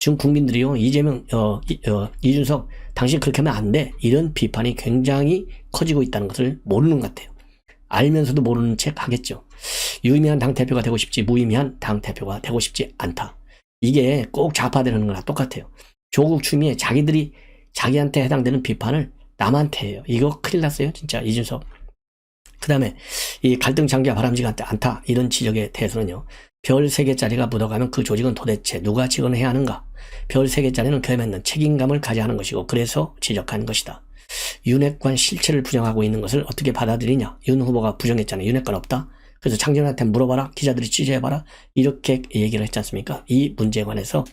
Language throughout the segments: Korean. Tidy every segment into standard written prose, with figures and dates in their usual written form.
지금 국민들이요, 이준석, 당신 그렇게 하면 안 돼. 이런 비판이 굉장히 커지고 있다는 것을 모르는 것 같아요. 알면서도 모르는 척 하겠죠. 유의미한 당대표가 되고 싶지 무의미한 당대표가 되고 싶지 않다. 이게 꼭 좌파되는 거랑 똑같아요. 조국 추미애 자기들이 자기한테 해당되는 비판을 남한테 해요. 이거 큰일 났어요, 진짜 이준석. 그 다음에 이 갈등 장기가 바람직하지 않다, 이런 지적에 대해서는요, 별 3개짜리가 묻어가면 그 조직은 도대체 누가 직원해야 하는가? 별 3개짜리는 그에 맞는 책임감을 가져야 하는 것이고, 그래서 지적한 것이다. 윤핵관 실체를 부정하고 있는 것을 어떻게 받아들이냐? 윤 후보가 부정했잖아요. 윤핵관 없다. 그래서 장재원한테 물어봐라, 기자들이 취재해봐라, 이렇게 얘기를 했지 않습니까? 이 문제에 관해서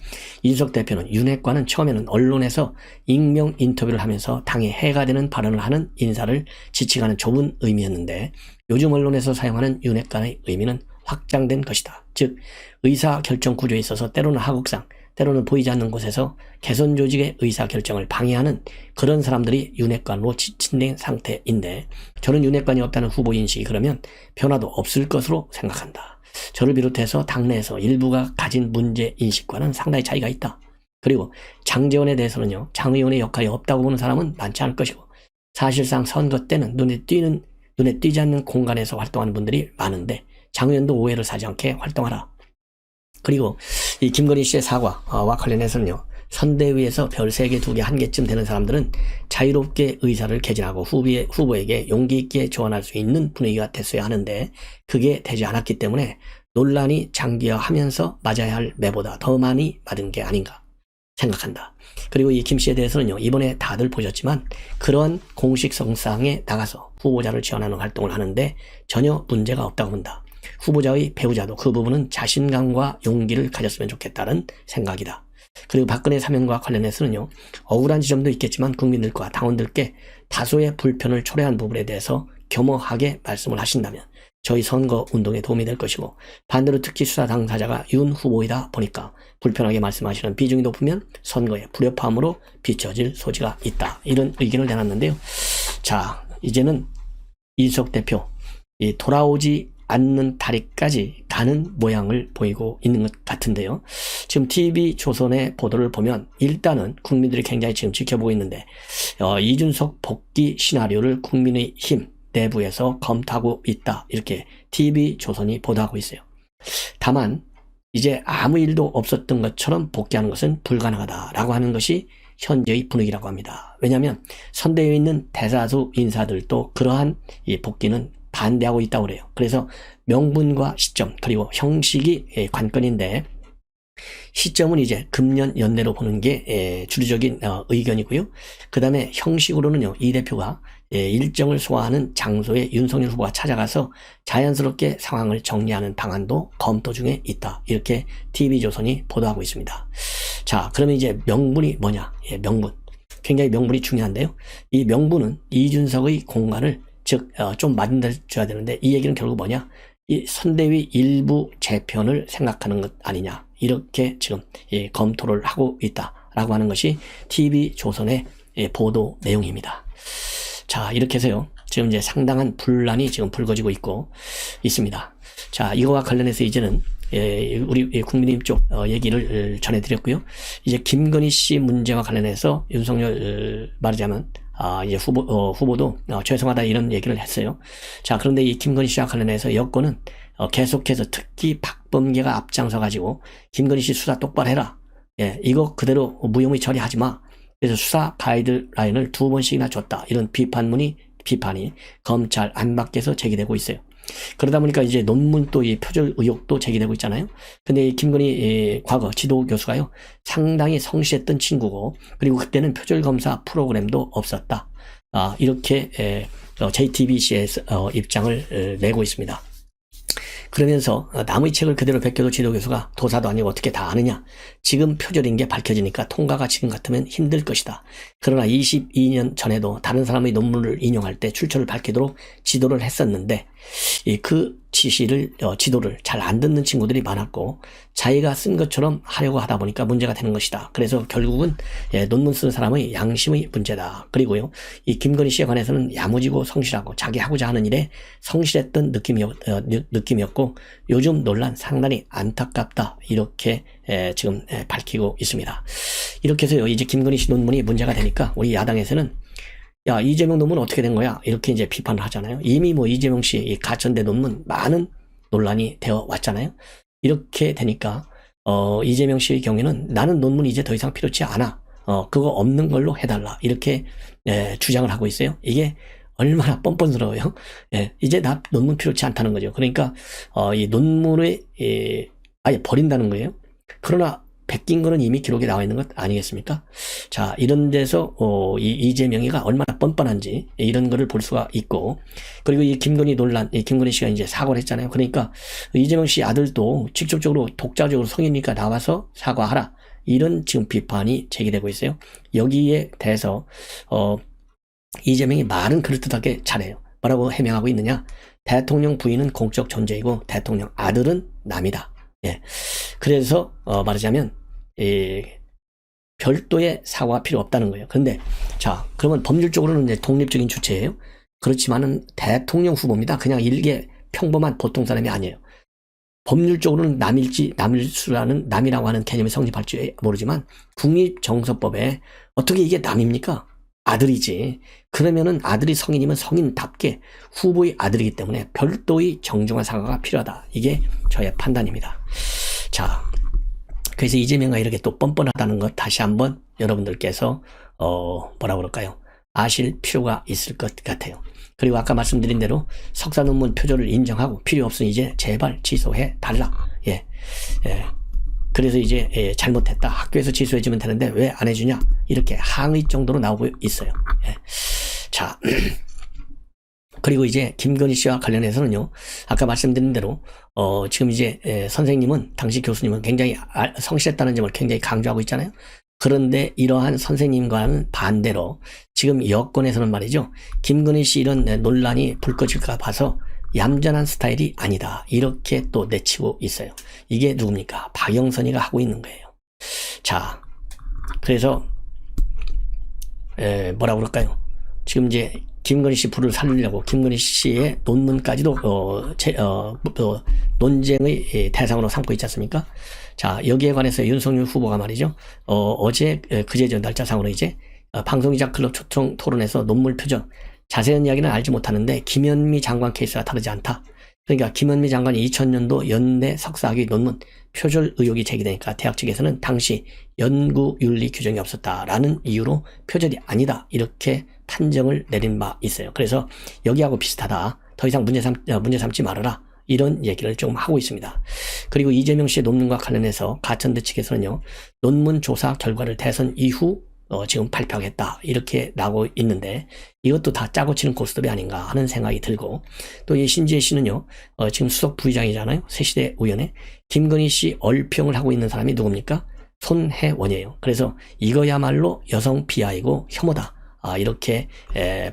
이준석 대표는 윤핵관은 처음에는 언론에서 익명 인터뷰를 하면서 당에 해가 되는 발언을 하는 인사를 지칭하는 좁은 의미였는데, 요즘 언론에서 사용하는 윤핵관의 의미는 확장된 것이다. 즉 의사결정 구조에 있어서 때로는 하극상, 때로는 보이지 않는 곳에서 개선 조직의 의사결정을 방해하는 그런 사람들이 윤핵관으로 지칭된 상태인데, 저는 윤핵관이 없다는 후보 인식이 그러면 변화도 없을 것으로 생각한다. 저를 비롯해서 당내에서 일부가 가진 문제 인식과는 상당히 차이가 있다. 그리고 장제원에 대해서는요, 장 의원의 역할이 없다고 보는 사람은 많지 않을 것이고, 사실상 선거 때는 눈에 띄지 않는 공간에서 활동하는 분들이 많은데, 장 의원도 오해를 사지 않게 활동하라. 그리고 이 김건희 씨의 사과와 관련해서는요, 선대위에서 별 3개, 2개, 1개쯤 되는 사람들은 자유롭게 의사를 개진하고 후보에게 용기 있게 조언할 수 있는 분위기가 됐어야 하는데, 그게 되지 않았기 때문에 논란이 장기화하면서 맞아야 할 매보다 더 많이 맞은 게 아닌가 생각한다. 그리고 이 김 씨에 대해서는요, 이번에 다들 보셨지만 그런 공식 성상에 나가서 후보자를 지원하는 활동을 하는데 전혀 문제가 없다고 본다. 후보자의 배우자도 그 부분은 자신감과 용기를 가졌으면 좋겠다는 생각이다. 그리고 박근혜 사면과 관련해서는요, 억울한 지점도 있겠지만 국민들과 당원들께 다소의 불편을 초래한 부분에 대해서 겸허하게 말씀을 하신다면 저희 선거 운동에 도움이 될 것이고, 반대로 특히 수사 당사자가 윤 후보이다 보니까 불편하게 말씀하시는 비중이 높으면 선거에 불협화음으로 비춰질 소지가 있다, 이런 의견을 내놨는데요. 자, 이제는 이준석 대표 돌아오지 않는 다리까지 가는 모양을 보이고 있는 것 같은데요. 지금 TV조선의 보도를 보면 일단은 국민들이 굉장히 지금 지켜보고 있는데, 이준석 복귀 시나리오를 국민의힘 내부에서 검토하고 있다, 이렇게 TV조선이 보도하고 있어요. 다만 이제 아무 일도 없었던 것처럼 복귀하는 것은 불가능하다라고 하는 것이 현재의 분위기라고 합니다. 왜냐하면 선대위에 있는 대다수 인사들도 그러한 이 복귀는 반대하고 있다고 그래요. 그래서 명분과 시점, 그리고 형식이 관건인데, 시점은 이제 금년 연내로 보는 게 주류적인 의견이고요. 그 다음에 형식으로는요, 이 대표가 일정을 소화하는 장소에 윤석열 후보가 찾아가서 자연스럽게 상황을 정리하는 방안도 검토 중에 있다, 이렇게 TV조선이 보도하고 있습니다. 자, 그러면 이제 명분이 뭐냐? 명분. 굉장히 명분이 중요한데요. 이 명분은 이준석의 공간을 좀 만들어줘야 되는데, 이 얘기는 결국 뭐냐? 이 선대위 일부 재편을 생각하는 것 아니냐, 이렇게 지금 검토를 하고 있다라고 하는 것이 TV조선의 보도 내용입니다. 자, 이렇게 해서요, 지금 이제 상당한 분란이 지금 불거지고 있습니다. 자, 이거와 관련해서 이제는 우리 국민의힘 쪽 얘기를 전해드렸고요. 이제 김건희 씨 문제와 관련해서 윤석열 말하자면 이제 후보도 죄송하다, 이런 얘기를 했어요. 자, 그런데 이 김건희 씨와 관련해서 여권은 계속해서 특히 박범계가 앞장서 가지고 김건희 씨 수사 똑바로 해라, 이거 그대로 무혐의 처리하지 마, 그래서 수사 가이드라인을 2번씩이나 줬다, 이런 비판이 검찰 안팎에서 제기되고 있어요. 그러다 보니까 이제 논문 또 이 표절 의혹도 제기되고 있잖아요. 근데 이 김건희 과거 지도 교수가요, 상당히 성실했던 친구고, 그리고 그때는 표절 검사 프로그램도 없었다, 이렇게 JTBC의 입장을 내고 있습니다. 그러면서 남의 책을 그대로 베껴도 지도 교수가 도사도 아니고 어떻게 다 아느냐, 지금 표절인 게 밝혀지니까 통과가 지금 같으면 힘들 것이다. 그러나 22년 전에도 다른 사람의 논문을 인용할 때 출처를 밝히도록 지도를 했었는데, 그 지도를 잘 안 듣는 친구들이 많았고 자기가 쓴 것처럼 하려고 하다 보니까 문제가 되는 것이다. 그래서 결국은 논문 쓰는 사람의 양심의 문제다. 그리고요, 이 김건희 씨에 관해서는 야무지고 성실하고 자기 하고자 하는 일에 성실했던 느낌이었고 요즘 논란 상당히 안타깝다. 이렇게 지금 밝히고 있습니다. 이렇게 해서요, 이제 김건희 씨 논문이 문제가 되니까 우리 야당에서는 야, 이재명 논문 어떻게 된 거야? 이렇게 이제 비판을 하잖아요. 이미 뭐 이재명 씨 이 가천대 논문 많은 논란이 되어 왔잖아요. 이렇게 되니까 이재명 씨의 경우에는 나는 논문이 이제 더 이상 필요치 않아. 그거 없는 걸로 해달라. 이렇게 주장을 하고 있어요. 이게 얼마나 뻔뻔스러워요. 이제 나 논문 필요치 않다는 거죠. 그러니까 이 논문을 아예 버린다는 거예요. 그러나 베낀 거는 이미 기록에 나와 있는 것 아니겠습니까? 자, 이런 데서 이재명이가 얼마나 뻔뻔한지 이런 거를 볼 수가 있고, 그리고 이 김건희 논란, 김건희 씨가 이제 사과를 했잖아요. 그러니까 이재명 씨 아들도 직접적으로 독자적으로 성인이니까 나와서 사과하라. 이런 지금 비판이 제기되고 있어요. 여기에 대해서 이재명이 말은 그럴듯하게 잘해요. 뭐라고 해명하고 있느냐? 대통령 부인은 공적 존재이고 대통령 아들은 남이다. 그래서 말하자면 별도의 사과가 필요 없다는 거예요. 그런데 자, 그러면 법률적으로는 이제 독립적인 주체예요. 그렇지만은 대통령 후보입니다. 그냥 일개 평범한 보통 사람이 아니에요. 법률적으로는 남이라고 하는 개념이 성립할지 모르지만 국립정서법에 어떻게 이게 남입니까? 아들이지. 그러면은 아들이 성인이면 성인답게 후보의 아들이기 때문에 별도의 정중한 사과가 필요하다. 이게 저의 판단입니다. 자, 그래서 이재명과 이렇게 또 뻔뻔하다는 것 다시 한번 여러분들께서 뭐라 그럴까요? 아실 필요가 있을 것 같아요. 그리고 아까 말씀드린 대로 석사 논문 표절을 인정하고 필요 없으니 이제 제발 취소해 달라. 그래서 이제 잘못했다. 학교에서 취소해주면 되는데 왜 안 해주냐? 이렇게 항의 정도로 나오고 있어요. 자, 그리고 이제 김건희 씨와 관련해서는요, 아까 말씀드린 대로 지금 이제 선생님은, 당시 교수님은 굉장히 성실했다는 점을 굉장히 강조하고 있잖아요. 그런데 이러한 선생님과는 반대로 지금 여권에서는 말이죠, 김건희 씨 이런 논란이 불 꺼질까 봐서 얌전한 스타일이 아니다. 이렇게 또 내치고 있어요. 이게 누굽니까? 박영선이가 하고 있는 거예요. 자, 그래서 뭐라 그럴까요? 지금 이제 김건희 씨 불을 살리려고 김건희 씨의 논문까지도 논쟁의 대상으로 삼고 있지 않습니까? 자, 여기에 관해서 윤석열 후보가 말이죠, 어제 그제전 날짜상으로 이제 방송기자 클럽 초청 토론에서 논문 표절, 자세한 이야기는 알지 못하는데 김현미 장관 케이스와 다르지 않다. 그러니까 김현미 장관이 2000년도 연대 석사학위 논문 표절 의혹이 제기되니까 대학 측에서는 당시 연구윤리 규정이 없었다라는 이유로 표절이 아니다. 이렇게 판정을 내린 바 있어요. 그래서 여기하고 비슷하다. 더 이상 문제 삼지 말아라. 이런 얘기를 좀 하고 있습니다. 그리고 이재명 씨의 논문과 관련해서 가천대 측에서는요, 논문 조사 결과를 대선 이후 지금 발표하겠다. 이렇게 나오고 있는데 이것도 다 짜고 치는 고스톱이 아닌가 하는 생각이 들고, 또 이 신지혜 씨는요, 지금 수석 부의장이잖아요. 새시대 의원에 김건희 씨 얼평을 하고 있는 사람이 누굽니까? 손혜원이에요. 그래서 이거야말로 여성 비하이고 혐오다. 이렇게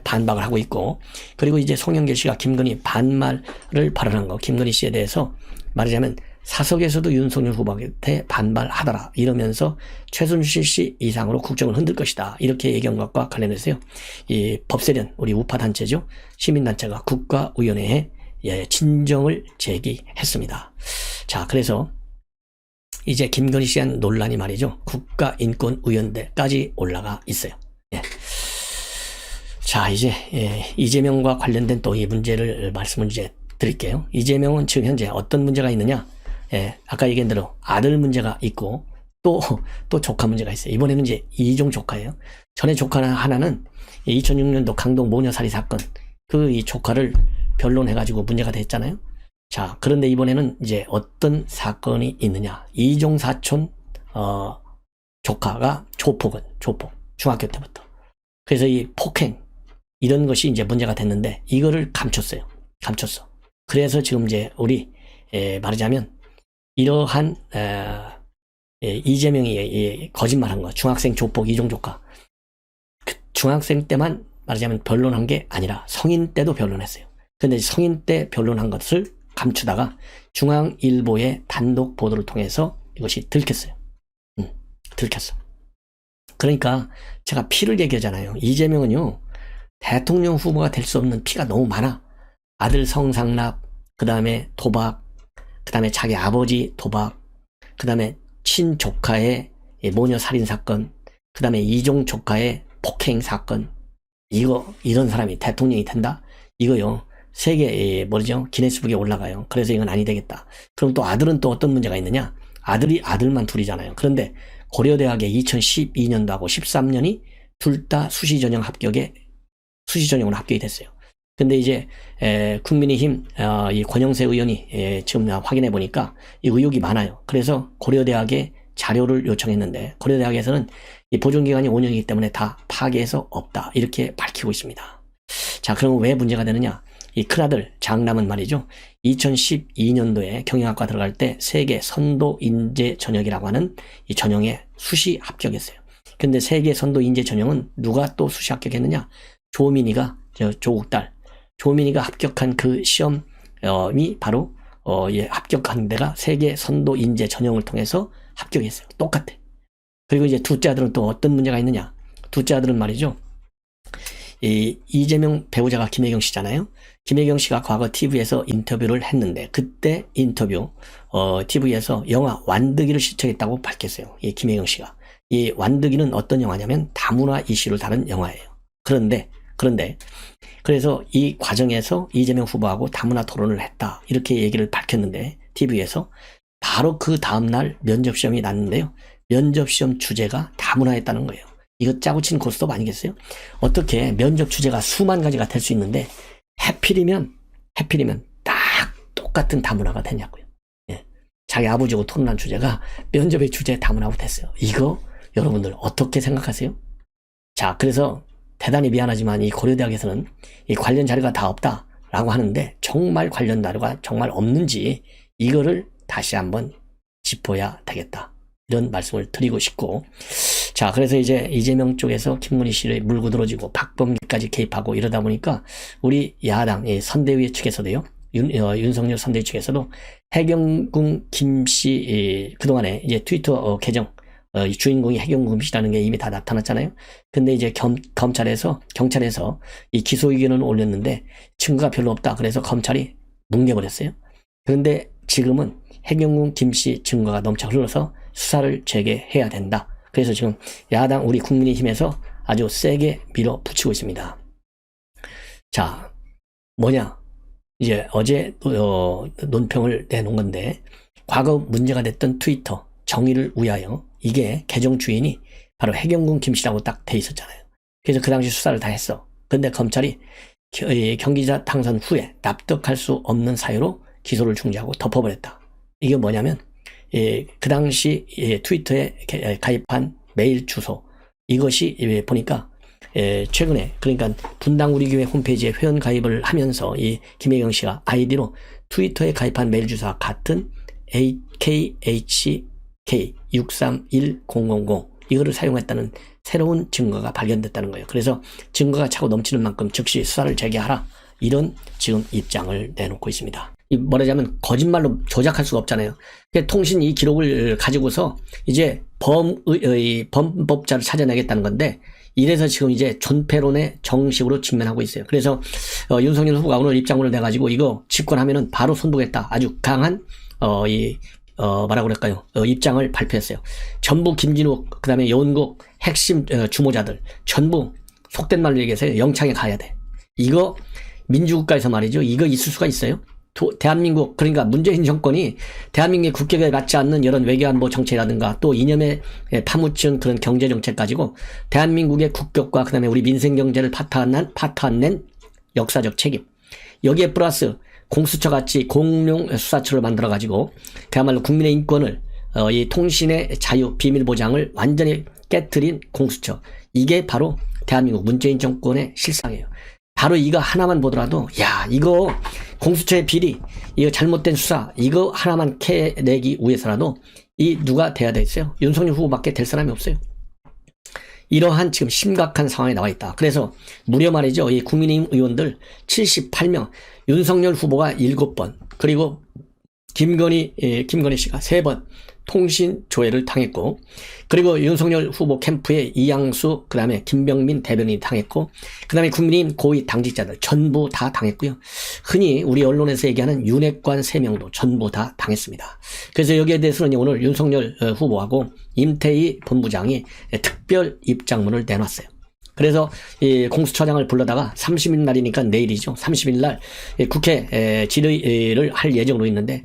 반박을 하고 있고, 그리고 이제 송영길 씨가 김건희 반말을 발언한 거, 김건희 씨에 대해서 말하자면 사석에서도 윤석열 후보한테 반발하더라 이러면서 최순실 씨 이상으로 국정을 흔들 것이다 이렇게 얘기한 것과 관련해서요, 이 법세련, 우리 우파 단체죠, 시민단체가 국가위원회에 진정을 제기했습니다. 자, 그래서 이제 김건희 씨에 대한 논란이 말이죠, 국가인권위원회까지 올라가 있어요. 자, 이제 이재명과 관련된 또 이 문제를 말씀을 이제 드릴게요. 이재명은 지금 현재 어떤 문제가 있느냐? 아까 얘기한 대로 아들 문제가 있고 또 조카 문제가 있어요. 이번에는 이제 이종 조카예요. 전에 조카 하나는 2006년도 강동 모녀살인 사건, 이 조카를 변론해가지고 문제가 됐잖아요. 자, 그런데 이번에는 이제 어떤 사건이 있느냐? 이종 사촌 조카가 조폭 중학교 때부터. 그래서 이 폭행 이런 것이 이제 문제가 됐는데 이거를 감췄어. 그래서 지금 이제 우리 말하자면 이러한 이재명이 거짓말한 거, 중학생 조폭 이종 조카, 중학생 때만 말하자면 변론한 게 아니라 성인 때도 변론했어요. 근데 성인 때 변론한 것을 감추다가 중앙일보의 단독 보도를 통해서 이것이 들켰어요. 들켰어. 그러니까 제가 피를 얘기하잖아요. 이재명은요, 대통령 후보가 될 수 없는 피가 너무 많아. 아들 성상납, 그 다음에 도박, 그 다음에 자기 아버지 도박, 그 다음에 친조카의 모녀 살인 사건, 그 다음에 이종 조카의 폭행 사건. 이런 사람이 대통령이 된다? 이거요, 세계 기네스북에 올라가요. 그래서 이건 아니 되겠다. 그럼 또 아들은 또 어떤 문제가 있느냐? 아들만 둘이잖아요. 그런데 고려대학에 2012년도하고 13년이 둘 다 수시전형으로 합격이 됐어요. 근데 이제 국민의힘 이 권영세 의원이 지금 확인해 보니까 이 의혹이 많아요. 그래서 고려대학에 자료를 요청했는데 고려대학에서는 이 보존기간이 5년이기 때문에 다 파기해서 없다, 이렇게 밝히고 있습니다. 자, 그러면 왜 문제가 되느냐? 이 큰아들 장남은 말이죠, 2012년도에 경영학과 들어갈 때 세계 선도 인재 전형이라고 하는 이 전형에 수시 합격했어요. 근데 세계 선도 인재 전형은 누가 또 수시 합격했느냐? 조민이가, 조국 딸 조민이가 합격한 그 시험이 바로 합격한 데가 세계 선도 인재 전형을 통해서 합격했어요. 똑같아. 그리고 이제 둘째 아들은 또 어떤 문제가 있느냐? 둘째 아들은 말이죠, 이재명 배우자가 김혜경 씨잖아요. 김혜경 씨가 과거 TV에서 인터뷰를 했는데 그때 인터뷰 TV에서 영화 완득이를 시청했다고 밝혔어요. 이 김혜경 씨가. 이 완득이는 어떤 영화냐면 다문화 이슈를 다룬 영화예요. 그래서 이 과정에서 이재명 후보하고 다문화 토론을 했다, 이렇게 얘기를 밝혔는데 TV에서 바로 그 다음날 면접시험이 났는데요, 면접시험 주제가 다문화였다는 거예요. 이거 짜고 친 고스톱 아니겠어요? 어떻게 면접 주제가 수만 가지가 될 수 있는데 해필이면 딱 똑같은 다문화가 되냐고요. 예. 자기 아버지하고 토론한 주제가 면접의 주제 다문화가 됐어요. 이거 여러분들 어떻게 생각하세요? 자, 그래서 대단히 미안하지만 이 고려대학에서는 이 관련 자료가 다 없다라고 하는데 정말 관련 자료가 정말 없는지 이거를 다시 한번 짚어야 되겠다, 이런 말씀을 드리고 싶고, 자, 그래서 이제 이재명 쪽에서 김문희 씨를 물고 들어지고 박범계까지 개입하고 이러다 보니까 우리 야당 선대위 측에서도요, 윤석열 선대위 측에서도 해경궁 김씨 그동안에 이제 트위터 계정 주인공이 해경궁 김씨라는 게 이미 다 나타났잖아요. 근데 이제 경찰에서 이 기소 의견을 올렸는데 증거가 별로 없다, 그래서 검찰이 뭉개버렸어요. 그런데 지금은 해경궁 김씨 증거가 넘쳐 흘러서 수사를 재개해야 된다. 그래서 지금 야당 우리 국민의힘에서 아주 세게 밀어붙이고 있습니다. 자, 뭐냐? 이제 어제 논평을 내놓은 건데, 과거 문제가 됐던 트위터 정의를 위하여, 이게 계정 주인이 바로 해경궁 김씨라고 딱 돼 있었잖아요. 그래서 그 당시 수사를 다 했어. 근데 검찰이 경기자 당선 후에 납득할 수 없는 사유로 기소를 중지하고 덮어버렸다. 이게 뭐냐면 그 당시 트위터에 가입한 메일 주소, 이것이 보니까 최근에, 그러니까 분당 우리교회 홈페이지에 회원 가입을 하면서 이 김혜경 씨가 아이디로 트위터에 가입한 메일 주소와 같은 AKHK631000 이거를 사용했다는 새로운 증거가 발견됐다는 거예요. 그래서 증거가 차고 넘치는 만큼 즉시 수사를 재개하라, 이런 지금 입장을 내놓고 있습니다. 말하자면 거짓말로 조작할 수가 없잖아요. 통신 이 기록을 가지고서 이제 범법자를 찾아내겠다는 건데, 이래서 지금 이제 존폐론에 정식으로 직면하고 있어요. 그래서 윤석열 후보가 오늘 입장문을 내가지고 이거 집권하면은 바로 손보겠다, 아주 강한 뭐라고 그럴까요? 입장을 발표했어요. 전부 김진욱, 그 다음에 여운국 핵심 주모자들 전부 속된 말로 얘기해서 영창에 가야 돼. 이거 민주국가에서 말이죠, 이거 있을 수가 있어요? 대한민국, 그러니까 문재인 정권이 대한민국의 국격에 맞지 않는 이런 외교안보 정책이라든가 또 이념에 파묻힌 그런 경제정책 가지고 대한민국의 국격과 그 다음에 우리 민생경제를 파탄낸 역사적 책임, 여기에 플러스 공수처 같이 공룡 수사처를 만들어가지고 그야말로 국민의 인권을 이 통신의 자유, 비밀 보장을 완전히 깨트린 공수처, 이게 바로 대한민국 문재인 정권의 실상이에요. 바로 이거 하나만 보더라도, 야, 이거 공수처의 비리, 이거 잘못된 수사, 이거 하나만 캐내기 위해서라도 이 누가 돼야 되겠어요? 윤석열 후보밖에 될 사람이 없어요. 이러한 지금 심각한 상황에 나와 있다. 그래서 무려 말이죠, 이 국민의힘 의원들 78명, 윤석열 후보가 7번, 그리고 김건희 씨가 3번 통신 조회를 당했고, 그리고 윤석열 후보 캠프에 이양수, 그 다음에 김병민 대변인이 당했고, 그 다음에 국민의힘 고위 당직자들 전부 다 당했고요. 흔히 우리 언론에서 얘기하는 윤핵관 3명도 전부 다 당했습니다. 그래서 여기에 대해서는 오늘 윤석열 후보하고 임태희 본부장이 특별 입장문을 내놨어요. 그래서 이 공수처장을 불러다가 30일 날이니까 내일이죠. 30일 날 국회 질의를 할 예정으로 있는데,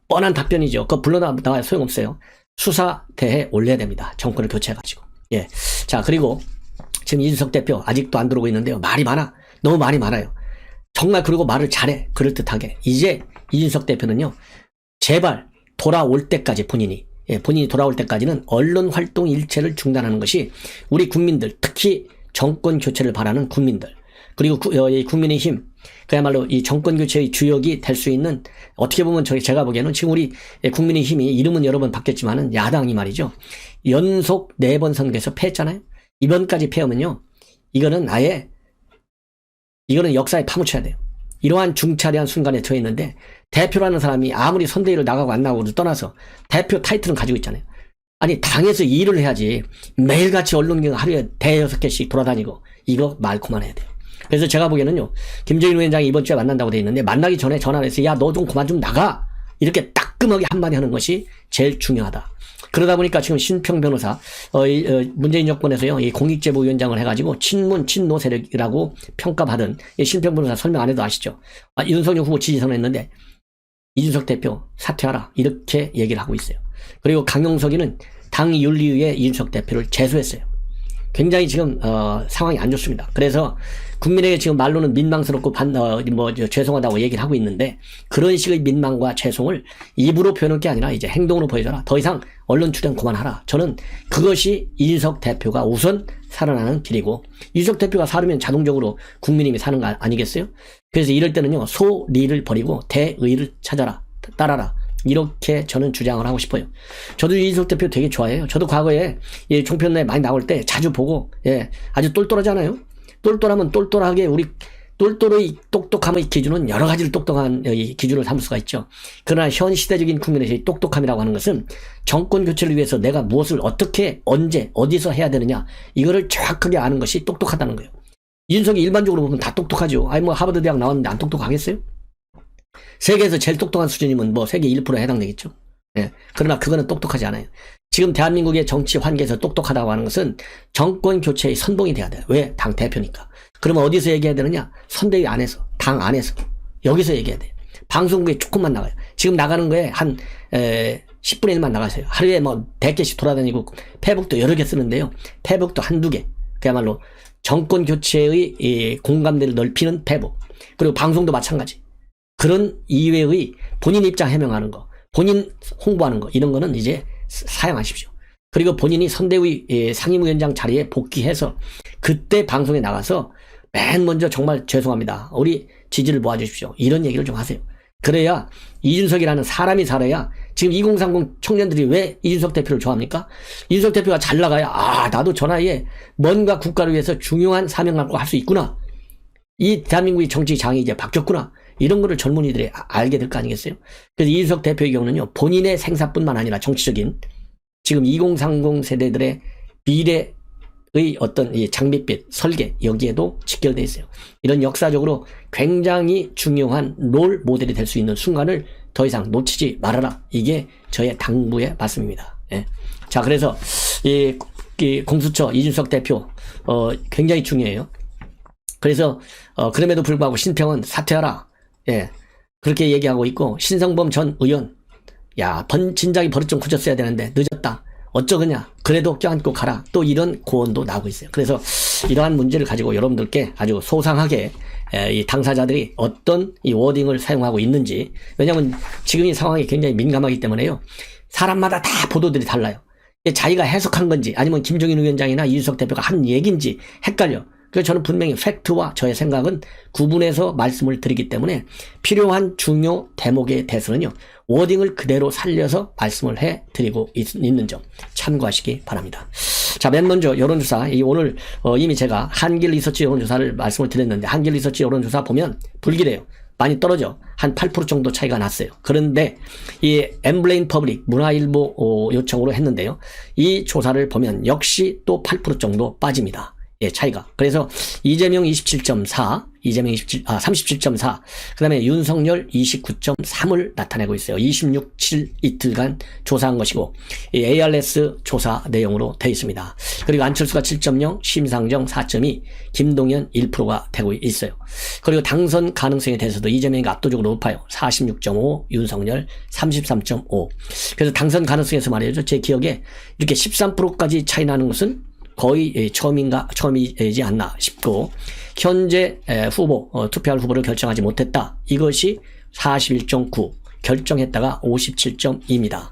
뻔한 답변이죠. 그거 불러나와야 소용없어요. 수사대에 올려야 됩니다. 정권을 교체해가지고. 예. 자, 그리고 지금 이준석 대표 아직도 안 들어오고 있는데요. 말이 많아. 너무 말이 많아요. 정말. 그리고 말을 잘해. 그럴듯하게. 이제 이준석 대표는요, 제발 돌아올 때까지 본인이 돌아올 때까지는 언론 활동 일체를 중단하는 것이 우리 국민들, 특히 정권 교체를 바라는 국민들, 그리고 국민의힘, 그야말로 이 정권 교체의 주역이 될 수 있는, 어떻게 보면 제가 보기에는 지금 우리 국민의힘이 이름은 여러 번 바뀌었지만은 야당이 말이죠. 연속 4번 선거에서 패했잖아요. 이번까지 패하면요, 이거는 역사에 파묻혀야 돼요. 이러한 중차대한 순간에 처해 있는데, 대표라는 사람이 아무리 선대위를 나가고 안 나가고도 떠나서 대표 타이틀은 가지고 있잖아요. 아니, 당에서 일을 해야지 매일같이 언론경 하루에 5-6개씩 돌아다니고, 이거 말 그만해야 돼요. 그래서 제가 보기에는요, 김정인 위원장이 이번 주에 만난다고 돼 있는데, 만나기 전에 전화를 해서 야, 너 좀 그만 좀 나가, 이렇게 따끔하게 한마디 하는 것이 제일 중요하다. 그러다 보니까 지금 신평 변호사 문재인 정권에서요, 이 공익제보위원장을 해가지고 친노 세력이라고 평가받은 이 신평 변호사 설명 안 해도 아시죠? 윤석열 후보 지지 선언했는데 이준석 대표 사퇴하라, 이렇게 얘기를 하고 있어요. 그리고 강용석이는 당 윤리위에 이준석 대표를 제소했어요. 굉장히 지금 상황이 안 좋습니다. 그래서 국민에게 지금 말로는 민망스럽고 죄송하다고 얘기를 하고 있는데, 그런 식의 민망과 죄송을 입으로 표현할 게 아니라 이제 행동으로 보여줘라. 더 이상 언론 출연 그만하라. 저는 그것이 이준석 대표가 우선 살아나는 길이고, 이준석 대표가 살으면 자동적으로 국민님이 사는 거 아니겠어요? 그래서 이럴 때는요, 소리를 버리고 대의를 따라라. 이렇게 저는 주장을 하고 싶어요. 저도 이준석 대표 되게 좋아해요. 저도 과거에 종편에 많이 나올 때 자주 보고, 아주 똘똘하잖아요. 똘똘하면 똘똘하게, 우리 똘똘의 똑똑함의 기준은 여러 가지를 똑똑한 기준을 삼을 수가 있죠. 그러나 현 시대적인 국민의 똑똑함이라고 하는 것은 정권 교체를 위해서 내가 무엇을 어떻게, 언제, 어디서 해야 되느냐, 이거를 정확하게 아는 것이 똑똑하다는 거예요. 이준석이 일반적으로 보면 다 똑똑하죠. 하버드 대학 나왔는데 안 똑똑하겠어요? 세계에서 제일 똑똑한 수준이면 세계 1%에 해당되겠죠. 그러나 그거는 똑똑하지 않아요. 지금 대한민국의 정치 환경에서 똑똑하다고 하는 것은 정권 교체의 선봉이 돼야 돼요. 왜? 당 대표니까. 그러면 어디서 얘기해야 되느냐? 선대위 안에서, 당 안에서, 여기서 얘기해야 돼요. 방송국에 조금만 나가요. 지금 나가는 거에 한 10분의 1만 나가세요. 하루에 100개씩 돌아다니고 페북도 여러 개 쓰는데요. 페북도 한두 개. 그야말로 정권 교체의 공감대를 넓히는 페북. 그리고 방송도 마찬가지. 그런 이외의 본인 입장 해명하는 거, 본인 홍보하는 거, 이런 거는 이제 사양하십시오. 그리고 본인이 선대위 상임위원장 자리에 복귀해서 그때 방송에 나가서 맨 먼저 정말 죄송합니다, 우리 지지를 모아주십시오, 이런 얘기를 좀 하세요. 그래야 이준석이라는 사람이 살아야. 지금 2030 청년들이 왜 이준석 대표를 좋아합니까? 이준석 대표가 잘 나가야 나도 저 나이에 뭔가 국가를 위해서 중요한 사명을 할 수 있구나, 이 대한민국의 정치장이 이제 바뀌었구나, 이런 거를 젊은이들이 알게 될 거 아니겠어요? 그래서 이준석 대표의 경우는요, 본인의 생사뿐만 아니라 정치적인 지금 2030 세대들의 미래의 어떤 이 장밋빛 설계, 여기에도 직결되어 있어요. 이런 역사적으로 굉장히 중요한 롤 모델이 될 수 있는 순간을 더 이상 놓치지 말아라. 이게 저의 당부의 말씀입니다. 자, 그래서 이 공수처 이준석 대표 굉장히 중요해요. 그래서 그럼에도 불구하고 신평은 사퇴하라, 그렇게 얘기하고 있고, 신성범 전 의원, 진작에 버릇 좀 굳었어야 되는데 늦었다, 어쩌겠냐, 그래도 껴안고 가라, 또 이런 고언도 나오고 있어요. 그래서 이러한 문제를 가지고 여러분들께 아주 소상하게 이 당사자들이 어떤 이 워딩을 사용하고 있는지, 왜냐하면 지금 이 상황이 굉장히 민감하기 때문에요, 사람마다 다 보도들이 달라요. 자기가 해석한 건지 아니면 김종인 위원장이나 이준석 대표가 한 얘기인지 헷갈려. 그래서 저는 분명히 팩트와 저의 생각은 구분해서 말씀을 드리기 때문에 필요한 중요 대목에 대해서는요, 워딩을 그대로 살려서 말씀을 해드리고 있는 점 참고하시기 바랍니다. 자, 맨 먼저 여론조사, 오늘 이미 제가 한길 리서치 여론조사를 말씀을 드렸는데, 한길 리서치 여론조사 보면 불길해요. 많이 떨어져 한 8% 정도 차이가 났어요. 그런데 이 엠블레인 퍼블릭 문화일보 요청으로 했는데요. 이 조사를 보면 역시 또 8% 정도 빠집니다. 예, 차이가. 그래서 이재명 27.4, 이재명 37.4, 그 다음에 윤석열 29.3을 나타내고 있어요. 26, 7 이틀간 조사한 것이고, 이 ARS 조사 내용으로 되어 있습니다. 그리고 안철수가 7.0, 심상정 4.2, 김동연 1%가 되고 있어요. 그리고 당선 가능성에 대해서도 이재명이 압도적으로 높아요. 46.5, 윤석열 33.5. 그래서 당선 가능성에서 말이죠. 제 기억에 이렇게 13%까지 차이 나는 것은 거의 처음이지 않나 싶고, 현재 후보, 투표할 후보를 결정하지 못했다. 이것이 41.9, 결정했다가 57.2입니다.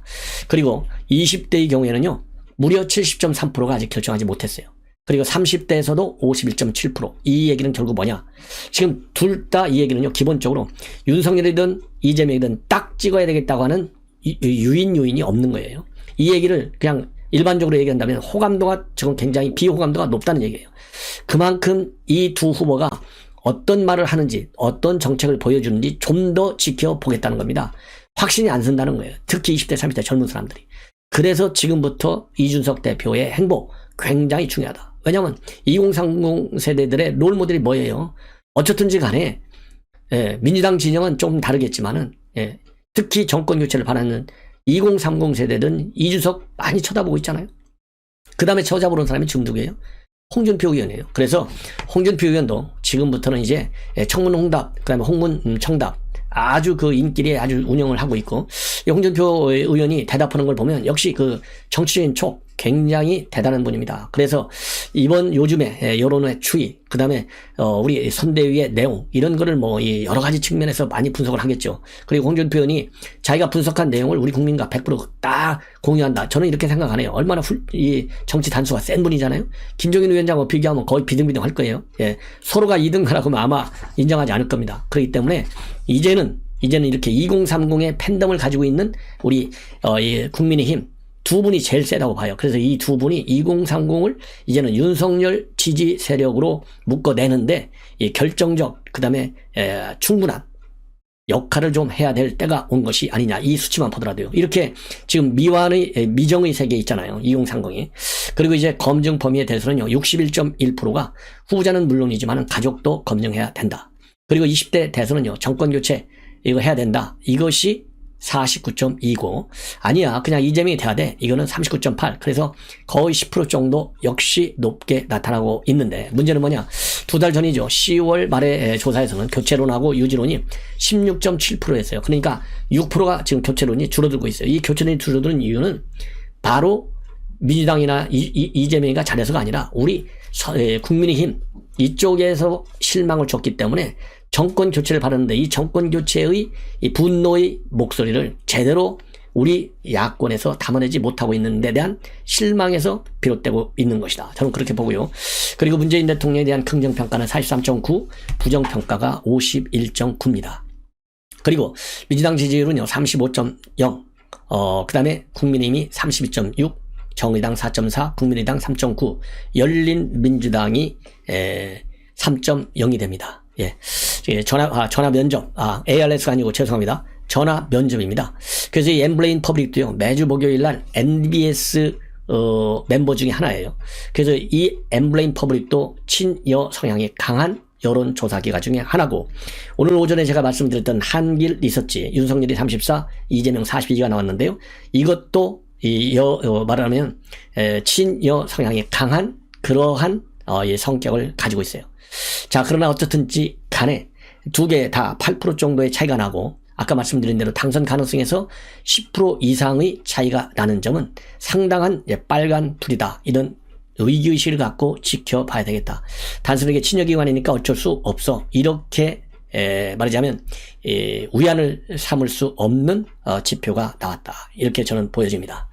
그리고 20대의 경우에는요, 무려 70.3%가 아직 결정하지 못했어요. 그리고 30대에서도 51.7%. 이 얘기는 결국 뭐냐? 지금 둘 다 이 얘기는요, 기본적으로 윤석열이든 이재명이든 딱 찍어야 되겠다고 하는 요인이 없는 거예요. 이 얘기를 그냥 일반적으로 얘기한다면 호감도가 지금 굉장히 비호감도가 높다는 얘기예요. 그만큼 이 두 후보가 어떤 말을 하는지, 어떤 정책을 보여주는지 좀 더 지켜보겠다는 겁니다. 확신이 안 선다는 거예요. 특히 20대, 30대 젊은 사람들이. 그래서 지금부터 이준석 대표의 행보 굉장히 중요하다. 왜냐하면 2030 세대들의 롤 모델이 뭐예요? 어쨌든지 간에 민주당 진영은 좀 다르겠지만은 특히 정권 교체를 바라는 2030 세대들은 이준석 많이 쳐다보고 있잖아요. 그 다음에 쳐다보는 사람이 지금 누구예요? 홍준표 의원이에요. 그래서 홍준표 의원도 지금부터는 이제 청문홍답, 그 다음에 홍문청답 아주 그 인기리에 아주 운영을 하고 있고, 홍준표 의원이 대답하는 걸 보면 역시 그 정치적인 촉 굉장히 대단한 분입니다. 그래서 이번 요즘에 여론의 추이, 그 다음에 우리 선대위의 내용, 이런 거를 뭐 여러 가지 측면에서 많이 분석을 하겠죠. 그리고 홍준표 의원이 자기가 분석한 내용을 우리 국민과 100%다 공유한다. 저는 이렇게 생각하네요. 얼마나 이 정치 단수가 센 분이잖아요. 김종인 위원장하고 비교하면 거의 비등비등 할 거예요. 예. 서로가 2등하라고 하면 아마 인정하지 않을 겁니다. 그렇기 때문에 이제는 이렇게 2030의 팬덤을 가지고 있는 우리 국민의힘 두 분이 제일 세다고 봐요. 그래서 이 두 분이 2030을 이제는 윤석열 지지 세력으로 묶어내는데 결정적, 그 다음에 충분한 역할을 좀 해야 될 때가 온 것이 아니냐. 이 수치만 보더라도요. 이렇게 지금 미정의 세계에 있잖아요. 2030이. 그리고 이제 검증 범위에 대해서는요, 61.1%가 후보자는 물론이지만 가족도 검증해야 된다. 그리고 20대 대선은요, 정권교체 이거 해야 된다. 이것이 49.2고, 아니야 그냥 이재명이 돼야 돼. 이거는 39.8. 그래서 거의 10% 정도 역시 높게 나타나고 있는데, 문제는 뭐냐? 2달 전이죠. 10월 말에 조사에서는 교체론하고 유지론이 16.7%였어요. 그러니까 6%가 지금 교체론이 줄어들고 있어요. 이 교체론이 줄어드는 이유는 바로 민주당이나 이재명이가 잘해서가 아니라 우리 국민의힘 이쪽에서 실망을 줬기 때문에 정권 교체를 바라는데, 이 정권 교체의 이 분노의 목소리를 제대로 우리 야권에서 담아내지 못하고 있는 데 대한 실망에서 비롯되고 있는 것이다. 저는 그렇게 보고요. 그리고 문재인 대통령에 대한 긍정평가는 43.9, 부정평가가 51.9입니다. 그리고 민주당 지지율은요, 35.0, 그 다음에 국민의힘이 32.6, 정의당 4.4, 국민의당 3.9, 열린민주당이 3.0이 됩니다. 예. 전화 면접. ARS가 아니고 죄송합니다. 전화 면접입니다. 그래서 이 엠블레인 퍼블릭도요, 매주 목요일 날 NBS 멤버 중에 하나예요. 그래서 이 엠블레인 퍼블릭도 친여 성향이 강한 여론조사기관 중에 하나고, 오늘 오전에 제가 말씀드렸던 한길 리서치, 윤석열이 34, 이재명 42가 나왔는데요. 이것도 말하면 친여 성향이 강한 그러한 성격을 가지고 있어요. 자, 그러나 어떻든지 간에 두 개 다 8% 정도의 차이가 나고, 아까 말씀드린 대로 당선 가능성에서 10% 이상의 차이가 나는 점은 상당한 빨간 불이다. 이런 의기의식을 갖고 지켜봐야 되겠다. 단순하게 친여기관이니까 어쩔 수 없어. 이렇게 말하자면 위안을 삼을 수 없는 지표가 나왔다. 이렇게 저는 보여집니다.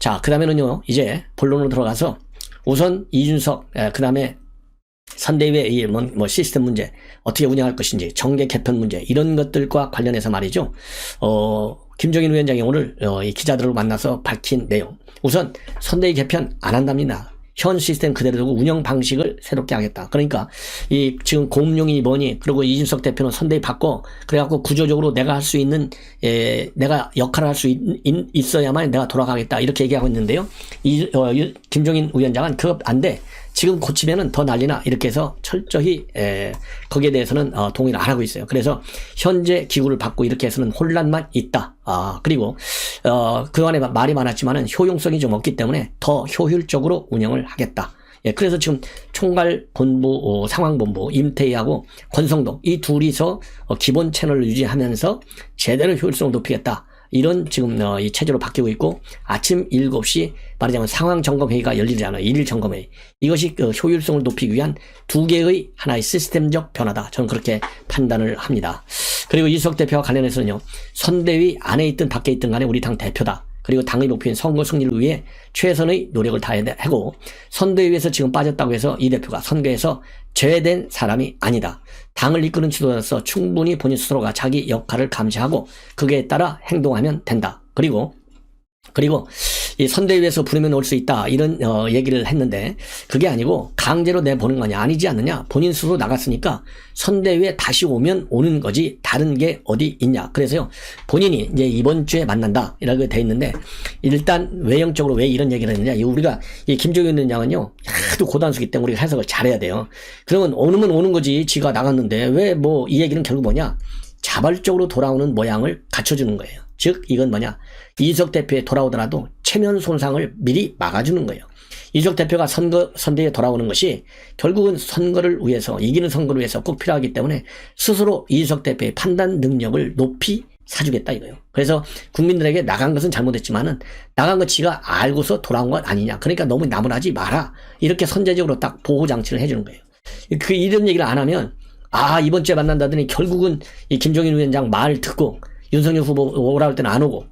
자, 그 다음에는요, 이제 본론으로 들어가서 우선 이준석, 그 다음에 선대위의 시스템 문제, 어떻게 운영할 것인지, 정계 개편 문제, 이런 것들과 관련해서 말이죠. 김종인 위원장이 오늘 이 기자들을 만나서 밝힌 내용. 우선 선대위 개편 안 한답니다. 현 시스템 그대로 두고 운영 방식을 새롭게 하겠다. 그러니까 이 지금 공룡이 뭐니, 그리고 이준석 대표는 선대위 바꿔, 그래갖고 구조적으로 내가 할 수 있는 내가 역할을 할 수 있어야만 내가 돌아가겠다, 이렇게 얘기하고 있는데요. 김종인 위원장은 그거 안 돼, 지금 고치면은 더 난리나, 이렇게 해서 철저히 거기에 대해서는 동의를 안 하고 있어요. 그래서 현재 기구를 바꾸고 이렇게 해서는 혼란만 있다. 그리고 그간에 말이 많았지만은 효용성이 좀 없기 때문에 더 효율적으로 운영을 하겠다. 예, 그래서 지금 총괄본부, 상황본부 임태희하고 권성동 이 둘이서 기본 채널을 유지하면서 제대로 효율성을 높이겠다, 이런 지금 이 체제로 바뀌고 있고, 아침 7시 말하자면 상황점검회의가 열리잖아요. 1일 점검회의. 이것이 효율성을 높이기 위한 두 개의 하나의 시스템적 변화다, 저는 그렇게 판단을 합니다. 그리고 이준석 대표와 관련해서는요, 선대위 안에 있든 밖에 있든 간에 우리 당 대표다. 그리고 당의 목표인 선거 승리를 위해 최선의 노력을 다해야 하고, 선대위에서 지금 빠졌다고 해서 이 대표가 선거에서 제외된 사람이 아니다. 당을 이끄는 지도자로서 충분히 본인 스스로가 자기 역할을 감시하고 거기에 따라 행동하면 된다. 그리고 이 선대위에서 부르면 올 수 있다, 이런 얘기를 했는데, 그게 아니고 강제로 내보는 거냐, 아니지 않느냐. 본인 스스로 나갔으니까 선대위에 다시 오면 오는 거지 다른 게 어디 있냐. 그래서요, 본인이 이제 이번 주에 만난다 이라고 돼 있는데, 일단 외형적으로 왜 이런 얘기를 했느냐, 우리가 이 김종인 위원장은요 하도 고단수기 때문에 우리가 해석을 잘해야 돼요. 그러면 오면 오는 거지, 지가 나갔는데 왜 뭐, 이 얘기는 결국 뭐냐, 자발적으로 돌아오는 모양을 갖춰주는 거예요. 즉 이건 뭐냐, 이준석 대표에 돌아오더라도 체면 손상을 미리 막아주는 거예요. 이준석 대표가 선대위에 돌아오는 것이 결국은 선거를 위해서, 이기는 선거를 위해서 꼭 필요하기 때문에 스스로 이준석 대표의 판단 능력을 높이 사주겠다 이거예요. 그래서 국민들에게 나간 것은 잘못했지만은 나간 것 지가 알고서 돌아온 것 아니냐, 그러니까 너무 나무라지 마라, 이렇게 선제적으로 딱 보호장치를 해주는 거예요. 이런 얘기를 안 하면, 이번 주에 만난다더니 결국은 이 김종인 위원장 말 듣고 윤석열 후보 오라고 할 때는 안 오고,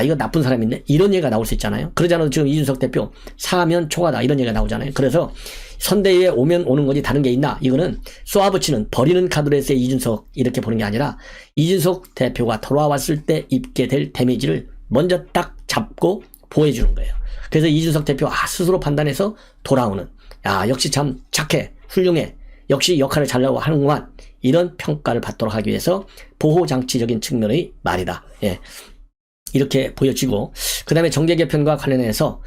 이거 나쁜 사람인데, 이런 얘기가 나올 수 있잖아요. 그러잖아요. 지금 이준석 대표 사면 초과다, 이런 얘기가 나오잖아요. 그래서 선대위에 오면 오는 거지 다른 게 있나, 이거는 쏘아붙이는, 버리는 카드로 해서 이준석 이렇게 보는 게 아니라, 이준석 대표가 돌아왔을 때 입게 될 데미지를 먼저 딱 잡고 보호해 주는 거예요. 그래서 이준석 대표 스스로 판단해서 돌아오는, 역시 참 착해, 훌륭해, 역시 역할을 잘하려고 하는구만, 이런 평가를 받도록 하기 위해서 보호장치적인 측면의 말이다. 예. 이렇게 보여지고, 그 다음에 정계 개편과 관련해서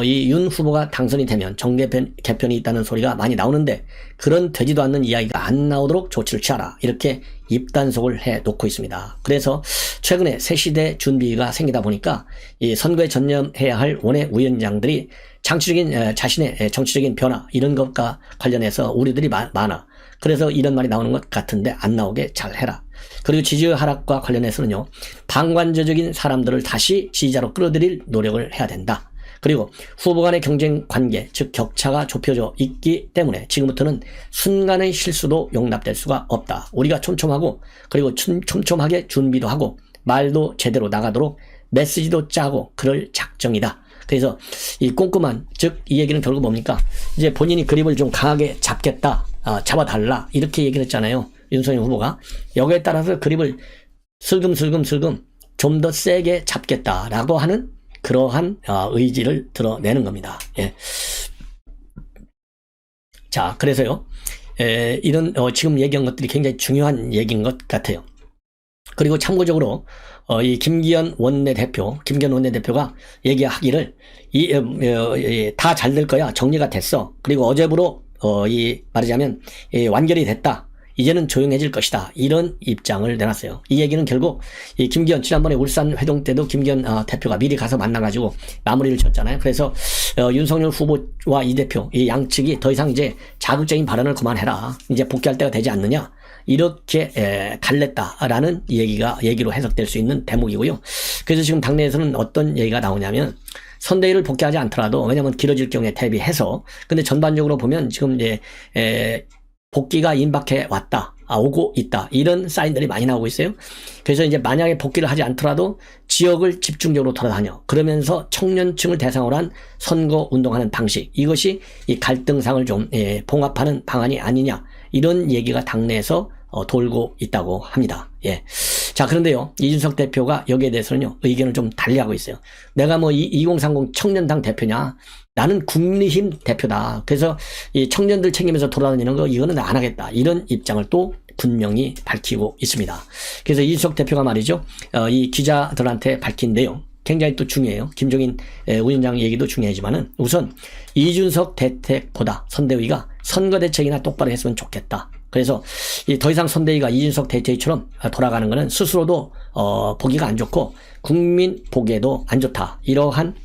이 윤 후보가 당선이 되면 정계 개편이 있다는 소리가 많이 나오는데, 그런 되지도 않는 이야기가 안 나오도록 조치를 취하라, 이렇게 입단속을 해 놓고 있습니다. 그래서 최근에 새 시대 준비가 생기다 보니까 이 선거에 전념해야 할 원외 위원장들이 자신의 정치적인 변화, 이런 것과 관련해서 우려들이 많아. 그래서 이런 말이 나오는 것 같은데 안 나오게 잘 해라. 그리고 지지율 하락과 관련해서는요, 방관저적인 사람들을 다시 지지자로 끌어들일 노력을 해야 된다. 그리고 후보 간의 경쟁 관계, 즉 격차가 좁혀져 있기 때문에 지금부터는 순간의 실수도 용납될 수가 없다. 우리가 촘촘하고, 그리고 촘촘하게 준비도 하고, 말도 제대로 나가도록 메시지도 짜고 그럴 작정이다. 그래서 이 꼼꼼한, 즉 이 얘기는 결국 뭡니까, 이제 본인이 그립을 좀 강하게 잡겠다, 잡아달라, 이렇게 얘기를 했잖아요, 윤석열 후보가. 여기에 따라서 그립을 슬금슬금 좀 더 세게 잡겠다라고 하는 그러한 의지를 드러내는 겁니다. 예. 자, 그래서요, 이런 지금 얘기한 것들이 굉장히 중요한 얘기인 것 같아요. 그리고 참고적으로 이 김기현 원내대표가 얘기하기를 다 잘 될 거야, 정리가 됐어, 그리고 어제부로 말하자면 완결이 됐다, 이제는 조용해질 것이다, 이런 입장을 내놨어요. 이 얘기는 결국 이 김기현, 지난번에 울산 회동 때도 김기현 대표가 미리 가서 만나가지고 마무리를 쳤잖아요. 그래서 윤석열 후보와 이 대표, 이 양측이 더 이상 이제 자극적인 발언을 그만해라, 이제 복귀할 때가 되지 않느냐, 이렇게 달랬다라는 얘기로 해석될 수 있는 대목이고요. 그래서 지금 당내에서는 어떤 얘기가 나오냐면, 선대위를 복귀하지 않더라도, 왜냐면 길어질 경우에 대비해서, 근데 전반적으로 보면 지금 이제 복귀가 임박해 왔다, 오고 있다, 이런 사인들이 많이 나오고 있어요. 그래서 이제 만약에 복귀를 하지 않더라도 지역을 집중적으로 돌아다녀, 그러면서 청년층을 대상으로 한 선거 운동하는 방식, 이것이 이 갈등상을 좀 봉합하는 방안이 아니냐, 이런 얘기가 당내에서 돌고 있다고 합니다. 예. 자, 그런데요, 이준석 대표가 여기에 대해서는요, 의견을 좀 달리하고 있어요. 내가 뭐 2030 청년당 대표냐, 나는 국민의힘 대표다. 그래서 이 청년들 챙기면서 돌아다니는 거 이거는 안 하겠다. 이런 입장을 또 분명히 밝히고 있습니다. 그래서 이준석 대표가 말이죠. 이 기자들한테 밝힌 내용 굉장히 또 중요해요. 김종인 위원장 얘기도 중요하지만은 우선 이준석 대책보다 선대위가 선거 대책이나 똑바로 했으면 좋겠다. 그래서 더 이상 선대위가 이준석 대책처럼 돌아가는 것은 스스로도 보기가 안 좋고 국민 보기에도 안 좋다. 이러한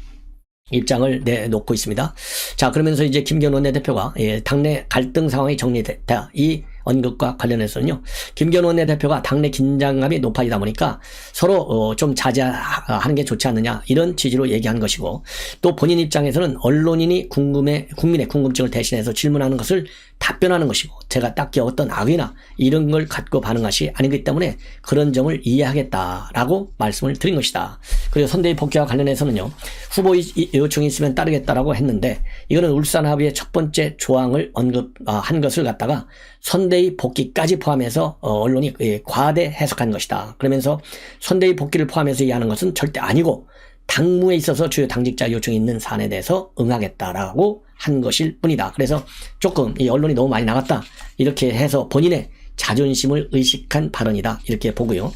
입장을 내놓고 있습니다. 자, 그러면서 이제 김기현 원내대표가 당내 갈등 상황이 정리됐다. 이 언급과 관련해서는요. 김기현 원내대표가 당내 긴장감이 높아지다 보니까 서로 좀 자제하는 게 좋지 않느냐 이런 취지로 얘기한 것이고 또 본인 입장에서는 언론인이 국민의 궁금증을 대신해서 질문하는 것을 답변하는 것이고 제가 딱히 어떤 악의나 이런 걸 갖고 반응한 것이 아니기 때문에 그런 점을 이해하겠다라고 말씀을 드린 것이다. 그리고 선대위 복귀와 관련해서는요. 후보 요청이 있으면 따르겠다라고 했는데 이거는 울산합의의 첫 번째 조항을 언급한 것을 갖다가 선대위 복귀까지 포함해서 언론이 과대 해석한 것이다. 그러면서 선대위 복귀를 포함해서 얘기하는 것은 절대 아니고 당무에 있어서 주요 당직자 요청이 있는 사안에 대해서 응하겠다라고 한 것일 뿐이다. 그래서 조금 이 언론이 너무 많이 나갔다. 이렇게 해서 본인의 자존심을 의식한 발언이다. 이렇게 보고요.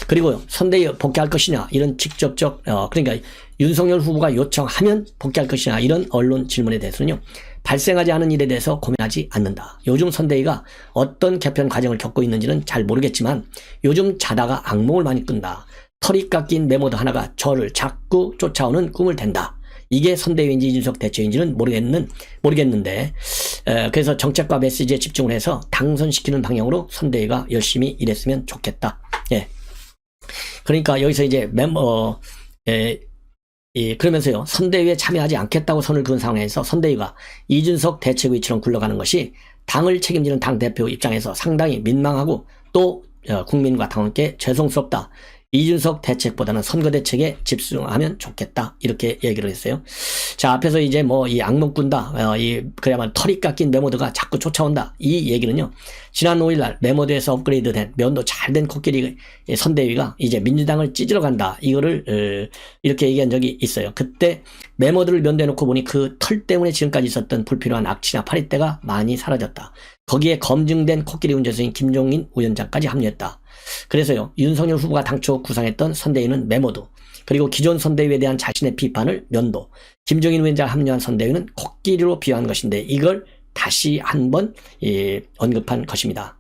그리고 선대위 복귀할 것이냐 이런 직접적 그러니까 윤석열 후보가 요청하면 복귀할 것이냐 이런 언론 질문에 대해서는요. 발생하지 않은 일에 대해서 고민하지 않는다. 요즘 선대위가 어떤 개편 과정을 겪고 있는지는 잘 모르겠지만 요즘 자다가 악몽을 많이 꾼다. 털이 깎인 메모드 하나가 저를 자꾸 쫓아오는 꿈을 댄다. 이게 선대위인지 이준석 대처인지는 모르겠는데 그래서 정책과 메시지에 집중을 해서 당선시키는 방향으로 선대위가 열심히 일했으면 좋겠다. 예. 그러니까 여기서 이제 그러면서요. 선대위에 참여하지 않겠다고 선을 그은 상황에서 선대위가 이준석 대책위처럼 굴러가는 것이 당을 책임지는 당대표 입장에서 상당히 민망하고 또 국민과 당원께 죄송스럽다. 이준석 대책보다는 선거 대책에 집중하면 좋겠다. 이렇게 얘기를 했어요. 자, 앞에서 이제 이 악몽 꾼다. 그야말로 털이 깎인 메모드가 자꾸 쫓아온다. 이 얘기는요. 지난 5일날 메모드에서 업그레이드된 면도 잘된 코끼리 선대위가 이제 민주당을 찢으러 간다. 이거를 이렇게 얘기한 적이 있어요. 그때 메모드를 면도해 놓고 보니 그 털 때문에 지금까지 있었던 불필요한 악취나 파리때가 많이 사라졌다. 거기에 검증된 코끼리 운전수인 김종인 위원장까지 합류했다. 그래서요. 윤석열 후보가 당초 구상했던 선대위는 메모드 그리고 기존 선대위에 대한 자신의 비판을 면도 김종인 위원장 합류한 선대위는 코끼리로 비유한 것인데 이걸 다시 한번 언급한 것입니다.